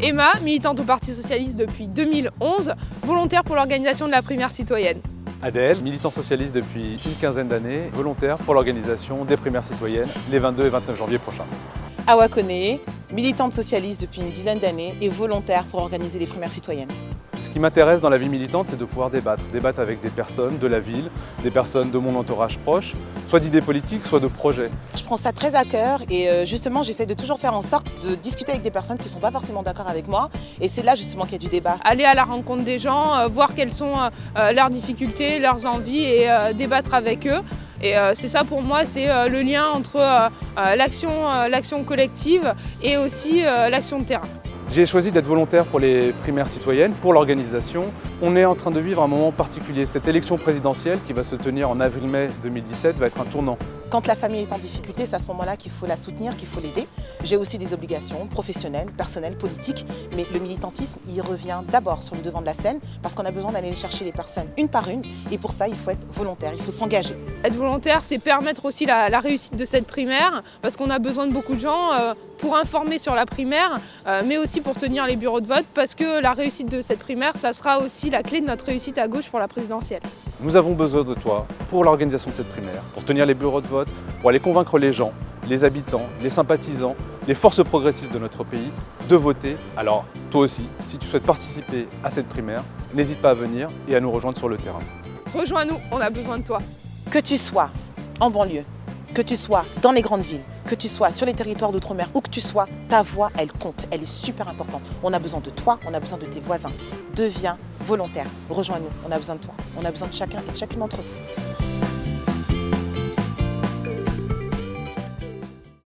Emma, militante au Parti Socialiste depuis 2011, volontaire pour l'organisation de la primaire citoyenne. Adèle, militant socialiste depuis une quinzaine d'années, volontaire pour l'organisation des primaires citoyennes les 22 et 29 janvier prochains. Awa Koné, militante socialiste depuis une dizaine d'années et volontaire pour organiser les primaires citoyennes. Ce qui m'intéresse dans la vie militante, c'est de pouvoir débattre avec des personnes de la ville, des personnes de mon entourage proche, soit d'idées politiques, soit de projets. Je prends ça très à cœur et justement j'essaie de toujours faire en sorte de discuter avec des personnes qui ne sont pas forcément d'accord avec moi et c'est là justement qu'il y a du débat. Aller à la rencontre des gens, voir quelles sont leurs difficultés, leurs envies et débattre avec eux. Et c'est ça pour moi, c'est le lien entre l'action collective et aussi l'action de terrain. J'ai choisi d'être volontaire pour les primaires citoyennes, pour l'organisation. On est en train de vivre un moment particulier. Cette élection présidentielle qui va se tenir en avril-mai 2017 va être un tournant. Quand la famille est en difficulté, c'est à ce moment-là qu'il faut la soutenir, qu'il faut l'aider. J'ai aussi des obligations professionnelles, personnelles, politiques, mais le militantisme, il revient d'abord sur le devant de la scène parce qu'on a besoin d'aller chercher les personnes une par une et pour ça, il faut être volontaire, il faut s'engager. Être volontaire, c'est permettre aussi la réussite de cette primaire parce qu'on a besoin de beaucoup de gens pour informer sur la primaire, mais aussi pour tenir les bureaux de vote parce que la réussite de cette primaire, ça sera aussi la clé de notre réussite à gauche pour la présidentielle. Nous avons besoin de toi pour l'organisation de cette primaire, pour tenir les bureaux de vote, pour aller convaincre les gens, les habitants, les sympathisants, les forces progressistes de notre pays de voter. Alors toi aussi, si tu souhaites participer à cette primaire, n'hésite pas à venir et à nous rejoindre sur le terrain. Rejoins-nous, on a besoin de toi. Que tu sois en banlieue, que tu sois dans les grandes villes, que tu sois sur les territoires d'outre-mer, où que tu sois, ta voix, elle compte, elle est super importante. On a besoin de toi, on a besoin de tes voisins. Deviens volontaire, rejoins-nous, on a besoin de toi, on a besoin de chacun et de chacune d'entre vous.